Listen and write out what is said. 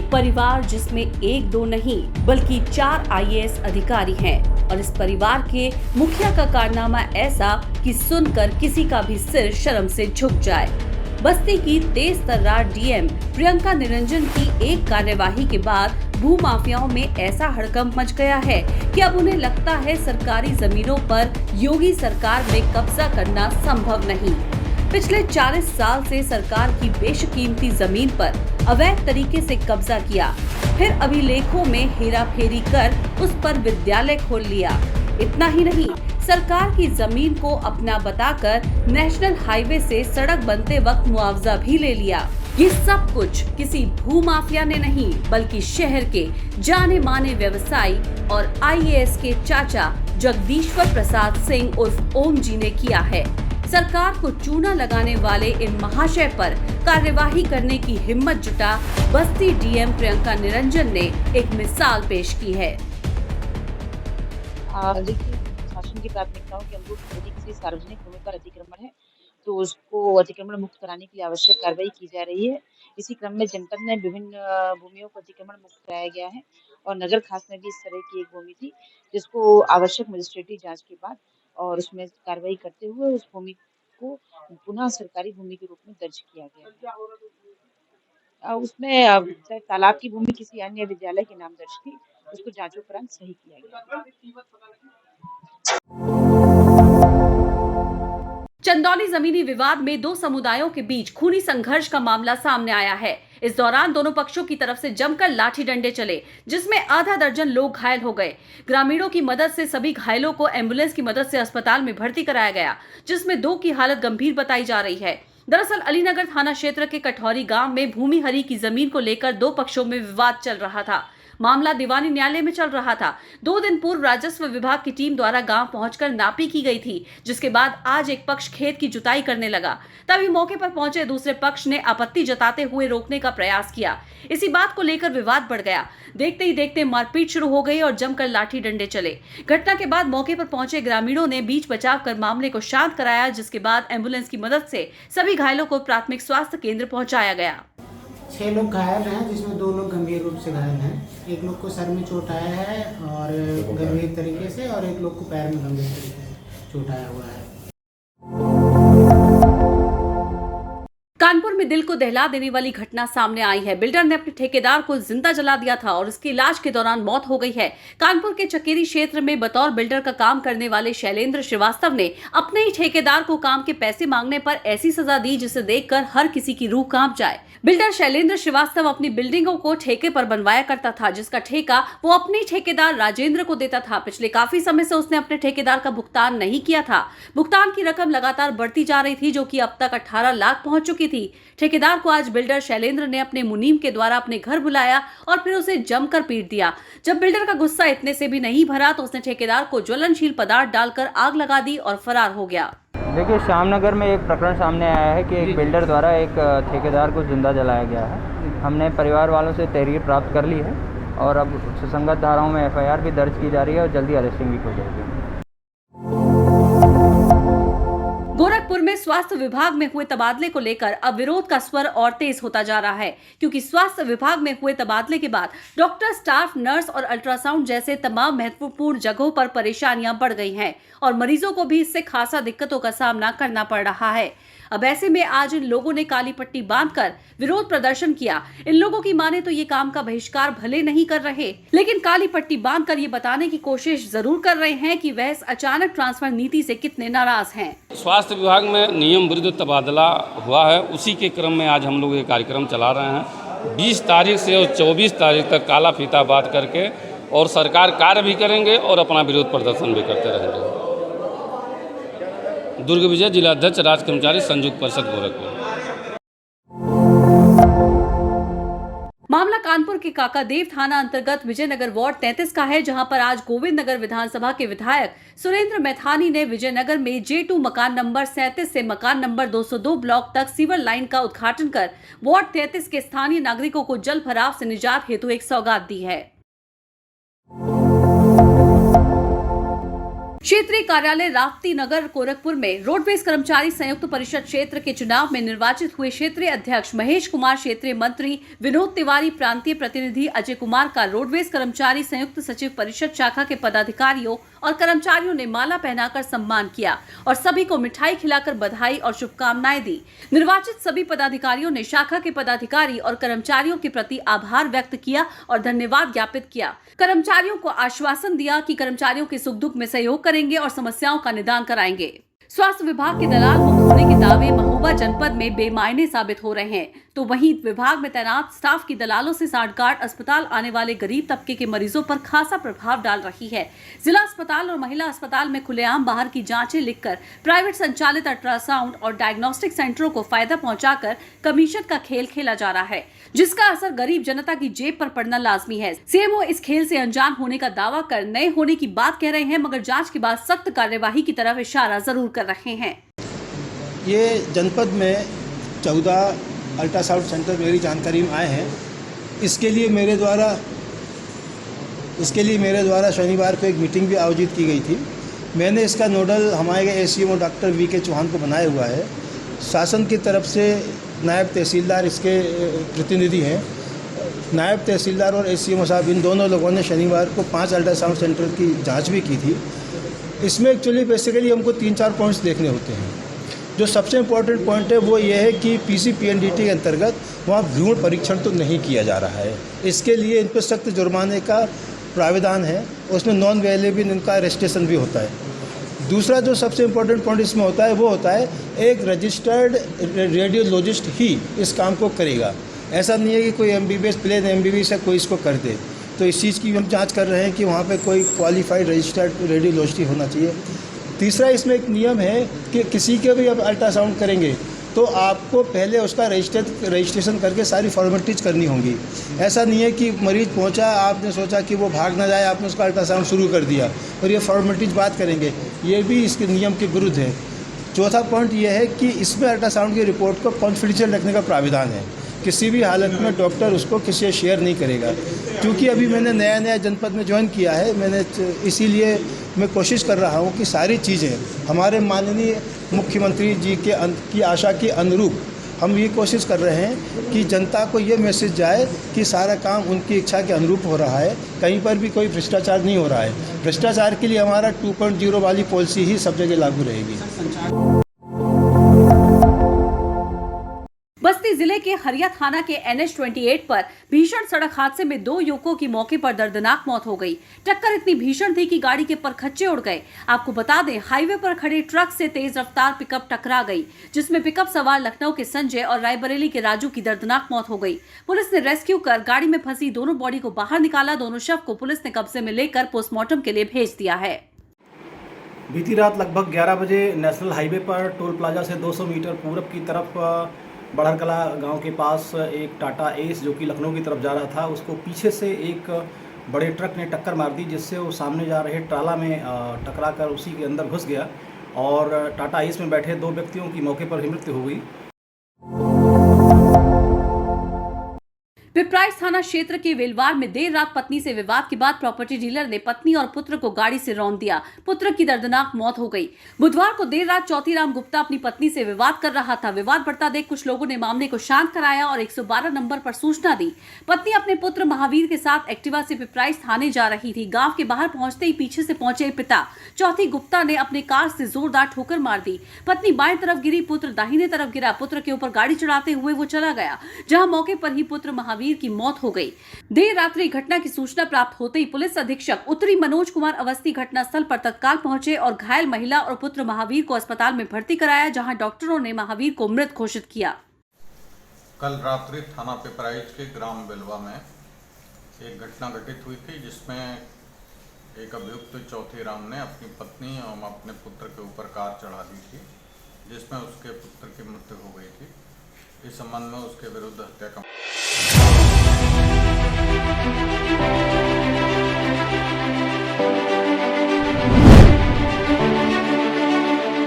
एक परिवार जिसमें एक दो नहीं बल्कि 4 आईएएस अधिकारी हैं और इस परिवार के मुखिया का कारनामा ऐसा कि सुनकर किसी का भी सिर शर्म से झुक जाए। बस्ती की तेज तर्रार डीएम प्रियंका निरंजन की एक कार्यवाही के बाद भू माफियाओं में ऐसा हड़कंप मच गया है कि अब उन्हें लगता है सरकारी जमीनों पर योगी सरकार में कब्जा करना संभव नहीं। पिछले 40 साल से सरकार की बेशकीमती जमीन पर अवैध तरीके से कब्जा किया, फिर अभिलेखों में हेराफेरी कर उस पर विद्यालय खोल लिया। इतना ही नहीं, सरकार की जमीन को अपना बताकर नेशनल हाईवे से सड़क बनते वक्त मुआवजा भी ले लिया। ये सब कुछ किसी भू माफिया ने नहीं बल्कि शहर के जाने माने व्यवसायी और आईएएस के चाचा जगदीश्वर प्रसाद सिंह उर्फ ओम जी ने किया है। सरकार को चूना लगाने वाले इन महाशय पर कार्यवाही करने की हिम्मत जुटा बस्ती डीएम प्रियंका निरंजन ने एक मिसाल पेश की है। देखिए, शासन की प्राथमिकताओं के अनुरूप यदि किसी सार्वजनिक भूमि पर अतिक्रमण है तो उसको अतिक्रमण मुक्त कराने के लिए आवश्यक कार्रवाई की जा रही है। इसी क्रम में जनपद में विभिन्न भूमियों को अतिक्रमण मुक्त कराया गया है और नगर खास में भी इस तरह की एक भूमि थी जिसको आवश्यक मजिस्ट्रेटी जांच के बाद और उसमें कार्रवाई करते हुए उस भूमि को पुनः सरकारी भूमि के रूप में दर्ज किया गया है। उसमें चाहे तालाब की भूमि किसी अन्य विद्यालय के नाम दर्ज थी, उसको जांचोपरांत सही किया गया। चंदौली जमीनी विवाद में दो समुदायों के बीच खूनी संघर्ष का मामला सामने आया है। इस दौरान दोनों पक्षों की तरफ से जमकर लाठी डंडे चले, जिसमें आधा दर्जन लोग घायल हो गए। ग्रामीणों की मदद से सभी घायलों को एम्बुलेंस की मदद से अस्पताल में भर्ती कराया गया, जिसमें 2 की हालत गंभीर बताई जा रही है। दरअसल अलीनगर थाना क्षेत्र के कठौरी गांव में भूमि हरी की जमीन को लेकर 2 पक्षों में विवाद चल रहा था। मामला दीवानी न्यायालय में चल रहा था। 2 दिन पूर्व राजस्व विभाग की टीम द्वारा गांव पहुंचकर नापी की गई थी, जिसके बाद आज एक पक्ष खेत की जुताई करने लगा। तभी मौके पर पहुंचे दूसरे पक्ष ने आपत्ति जताते हुए रोकने का प्रयास किया। इसी बात को लेकर विवाद बढ़ गया। देखते ही देखते मारपीट शुरू हो गई और जमकर लाठी डंडे चले। घटना के बाद मौके पर पहुंचे ग्रामीणों ने बीच बचाव कर मामले को शांत कराया, जिसके बाद एम्बुलेंस की मदद से सभी घायलों को प्राथमिक स्वास्थ्य केंद्र पहुंचाया गया। 6 लोग घायल हैं, जिसमें 2 लोग गंभीर रूप से घायल हैं। एक लोग को सर में चोट आया है और गंभीर तरीके से, और एक लोग को पैर में गंभीर तरीके से चोट आया हुआ है। कानपुर में दिल को दहला देने वाली घटना सामने आई है। बिल्डर ने अपने ठेकेदार को जिंदा जला दिया था और उसकी इलाज के दौरान मौत हो गई है। कानपुर के चकेरी क्षेत्र में बतौर बिल्डर का काम करने वाले शैलेंद्र श्रीवास्तव ने अपने ही ठेकेदार को काम के पैसे मांगने पर ऐसी सजा दी जिसे देखकर हर किसी की रूह कांप जाए। बिल्डर शैलेंद्र श्रीवास्तव अपनी बिल्डिंगों को ठेके पर बनवाया करता था, जिसका ठेका वो अपने ठेकेदार राजेंद्र को देता था। पिछले काफी समय से उसने अपने ठेकेदार का भुगतान नहीं किया था। भुगतान की रकम लगातार बढ़ती जा रही थी, जो कि अब तक 18 लाख पहुंच चुकी थी। ठेकेदार को आज बिल्डर शैलेंद्र ने अपने मुनीम के द्वारा अपने घर बुलाया और फिर उसे जमकर पीट दिया। जब बिल्डर का गुस्सा इतने से भी नहीं भरा तो उसने ठेकेदार को ज्वलनशील पदार्थ डालकर आग लगा दी और फरार हो गया। देखिए, श्यामनगर में एक प्रकरण सामने आया है कि एक बिल्डर द्वारा एक ठेकेदार को जिंदा जलाया गया है। हमने परिवार वालों से तहरीर प्राप्त कर ली है और अब सुसंगत धाराओं में एफआईआर भी दर्ज की जा रही है और जल्दी अरेस्टिंग भी हो जाएगी। गोरखपुर में स्वास्थ्य विभाग में हुए तबादले को लेकर अब विरोध का स्वर और तेज होता जा रहा है, क्योंकि स्वास्थ्य विभाग में हुए तबादले के बाद डॉक्टर, स्टाफ, नर्स और अल्ट्रासाउंड जैसे तमाम महत्वपूर्ण जगहों पर परेशानियां बढ़ गई हैं और मरीजों को भी इससे खासा दिक्कतों का सामना करना पड़ रहा है। अब ऐसे में आज इन लोगों ने काली पट्टी बांधकर विरोध प्रदर्शन किया। इन लोगों की माने तो ये काम का बहिष्कार भले नहीं कर रहे, लेकिन काली पट्टी बांधकर ये बताने की कोशिश जरूर कर रहे हैं कि वह इस अचानक ट्रांसफर नीति से कितने नाराज हैं। स्वास्थ्य विभाग में नियम विरुद्ध तबादला हुआ है, उसी के क्रम में आज हम लोग ये कार्यक्रम चला रहे हैं। 20 तारीख से और 24 तारीख तक काला फीता बात करके और सरकार कार्य भी करेंगे और अपना विरोध प्रदर्शन भी करते रहेंगे। दुर्ग विजय, जिलाध्यक्ष, राज्य कर्मचारी संयुक्त परिषद गोरखपुर। मामला कानपुर के काकादेव थाना अंतर्गत विजयनगर वार्ड 33 का है, जहां पर आज गोविंद नगर विधानसभा के विधायक सुरेंद्र मैथानी ने विजयनगर में J2 मकान नंबर 37 से मकान नंबर 202 ब्लॉक तक सीवर लाइन का उद्घाटन कर वार्ड 33 के स्थानीय नागरिकों को जल भराव से निजात हेतु एक सौगात दी है। क्षेत्रीय कार्यालय राप्ती नगर गोरखपुर में रोडवेज कर्मचारी संयुक्त परिषद क्षेत्र के चुनाव में निर्वाचित हुए क्षेत्रीय अध्यक्ष महेश कुमार, क्षेत्रीय मंत्री विनोद तिवारी, प्रांतीय प्रतिनिधि अजय कुमार का रोडवेज कर्मचारी संयुक्त सचिव परिषद शाखा के पदाधिकारियों और कर्मचारियों ने माला पहनाकर सम्मान किया और सभी को मिठाई खिलाकर बधाई और शुभकामनाएं दी। निर्वाचित सभी पदाधिकारियों ने शाखा के पदाधिकारी और कर्मचारियों के प्रति आभार व्यक्त किया और धन्यवाद ज्ञापित किया। कर्मचारियों को आश्वासन दिया कि कर्मचारियों के सुख दुख में सहयोग करेंगे और समस्याओं का निदान कराएंगे। स्वास्थ्य विभाग के दलाल मुक्त होने के दावे महोबा जनपद में बेमायने साबित हो रहे हैं, तो वहीं विभाग में तैनात स्टाफ की दलालों से सांठगांठ अस्पताल आने वाले गरीब तबके के मरीजों पर खासा प्रभाव डाल रही है। जिला अस्पताल और महिला अस्पताल में खुलेआम बाहर की जांचें लिखकर प्राइवेट संचालित अल्ट्रासाउंड और डायग्नोस्टिक सेंटरों को फायदा पहुंचाकर कमीशन का खेल खेला जा रहा है, जिसका असर गरीब जनता की जेब पर पड़ना लाजमी है। सीएमओ इस खेल से अनजान होने का दावा कर नए होने की बात कह रहे हैं, मगर जांच के बाद सख्त कार्यवाही की तरफ इशारा जरूर कर रहे हैं। ये जनपद में 14 अल्ट्रासाउंड सेंटर मेरी जानकारी में आए हैं। इसके लिए मेरे द्वारा शनिवार को एक मीटिंग भी आयोजित की गई थी। मैंने इसका नोडल हमारे एसीएमओ डॉक्टर वीके चौहान को बनाया हुआ है। शासन की तरफ से नायब तहसीलदार इसके प्रतिनिधि हैं। नायब तहसीलदार और एसीएमओ साहब इन दोनों लोगों ने शनिवार को 5 अल्ट्रासाउंड सेंटर की जांच भी की थी। इसमें एक्चुअली बेसिकली हमको 3-4 पॉइंट्स देखने होते हैं। जो सबसे इम्पोर्टेंट पॉइंट है वो ये है कि पीसीपीएनडीटी के अंतर्गत वहाँ भ्रूण परीक्षण तो नहीं किया जा रहा है। इसके लिए इन पर सख्त जुर्माने का प्राविधान है, उसमें नॉन वेलेबल इनका अरेस्टेशन भी होता है। दूसरा जो सबसे इम्पोर्टेंट पॉइंट इसमें होता है वो होता है एक रजिस्टर्ड रेडियोलॉजिस्ट ही इस काम को करेगा। ऐसा नहीं है कि कोई एमबीबीएस प्लेन एमबीबीएस से कोई इसको कर दे। तो इस चीज़ की हम जांच कर रहे हैं कि वहाँ पे कोई क्वालिफाइड रजिस्टर्ड रेडियोलॉजिस्ट होना चाहिए। तीसरा इसमें एक नियम है कि किसी के भी अब अल्ट्रासाउंड करेंगे तो आपको पहले उसका रजिस्ट्रेशन करके सारी फॉर्मेलिटीज़ करनी होंगी। ऐसा नहीं है कि मरीज़ पहुंचा, आपने सोचा कि वो भाग ना जाए, आपने उसका अल्ट्रासाउंड शुरू कर दिया और ये फॉर्मेलिटीज़ बात करेंगे, ये भी इसके नियम के विरुद्ध है। चौथा पॉइंट ये है कि इसमें अल्ट्रासाउंड की रिपोर्ट को कॉन्फिडेंशियल रखने का प्राविधान है। किसी भी हालत में डॉक्टर उसको किसी से शेयर नहीं करेगा। क्योंकि अभी मैंने नया जनपद में ज्वाइन किया है, इसीलिए मैं कोशिश कर रहा हूँ कि सारी चीज़ें हमारे माननीय मुख्यमंत्री जी की आशा के अनुरूप हम ये कोशिश कर रहे हैं कि जनता को ये मैसेज जाए कि सारा काम उनकी इच्छा के अनुरूप हो रहा है, कहीं पर भी कोई भ्रष्टाचार नहीं हो रहा है। भ्रष्टाचार के लिए हमारा 2.0 वाली पॉलिसी ही सब जगह लागू रहेगी। बस्ती जिले के हरिया थाना के NH-28 पर भीषण सड़क हादसे में 2 युवकों की मौके पर दर्दनाक मौत हो गई। टक्कर इतनी भीषण थी कि गाड़ी के परखच्चे उड़ गए। आपको बता दें, हाईवे पर खड़े ट्रक से तेज रफ्तार पिकअप टकरा गई, जिसमें पिकअप सवार लखनऊ के संजय और रायबरेली के राजू की दर्दनाक मौत हो गई। पुलिस ने रेस्क्यू कर गाड़ी में फंसी दोनों बॉडी को बाहर निकाला। दोनों शव को पुलिस ने कब्जे में लेकर पोस्टमार्टम के लिए भेज दिया है। बीती रात लगभग 11 बजे नेशनल हाईवे पर टोल प्लाजा से 200 मीटर पूरब की तरफ बड़हरकला गांव के पास एक टाटा एस जो कि लखनऊ की तरफ जा रहा था, उसको पीछे से एक बड़े ट्रक ने टक्कर मार दी, जिससे वो सामने जा रहे ट्राला में टकराकर उसी के अंदर घुस गया और टाटा एस में बैठे 2 व्यक्तियों की मौके पर ही मृत्यु हो गई। पिपराइच थाना क्षेत्र के वेलवार में देर रात पत्नी से विवाद के बाद प्रॉपर्टी डीलर ने पत्नी और पुत्र को गाड़ी से रौंद दिया। पुत्र की दर्दनाक मौत हो गई। बुधवार को देर रात चौथीराम गुप्ता अपनी पत्नी से विवाद कर रहा था। विवाद बढ़ता देख कुछ लोगों ने मामले को शांत कराया और 112 नंबर पर सूचना दी। पत्नी अपने पुत्र महावीर के साथ एक्टिवा से पिपराइच थाने जा रही थी। गांव के बाहर पहुंचते ही पीछे से पहुंचे पिता चौथी गुप्ता ने अपने कार से जोरदार ठोकर मार दी। पत्नी बाएं तरफ गिरी, पुत्र दाहिने तरफ गिरा। पुत्र के ऊपर गाड़ी चढ़ाते हुए वो चला गया, जहां मौके पर ही पुत्र महावीर की मौत हो गई। देर रात्रि घटना की सूचना प्राप्त होते ही पुलिस अधीक्षक उत्तरी मनोज कुमार अवस्थी घटनास्थल पर तत्काल पहुंचे और घायल महिला और पुत्र महावीर को अस्पताल में भर्ती कराया, जहां डॉक्टरों ने महावीर को मृत घोषित किया। कल रात्रि थाना पिपराइच के ग्राम बेलवा में एक घटना घटित हुई थी, जिसमें एक अभियुक्त चौथीराम ने अपनी पत्नी और अपने पुत्र के ऊपर कार चढ़ा दी थी, जिसमें उसके पुत्र की मृत्यु हो गई थी। इस संबंध में उसके विरुद्ध हत्या का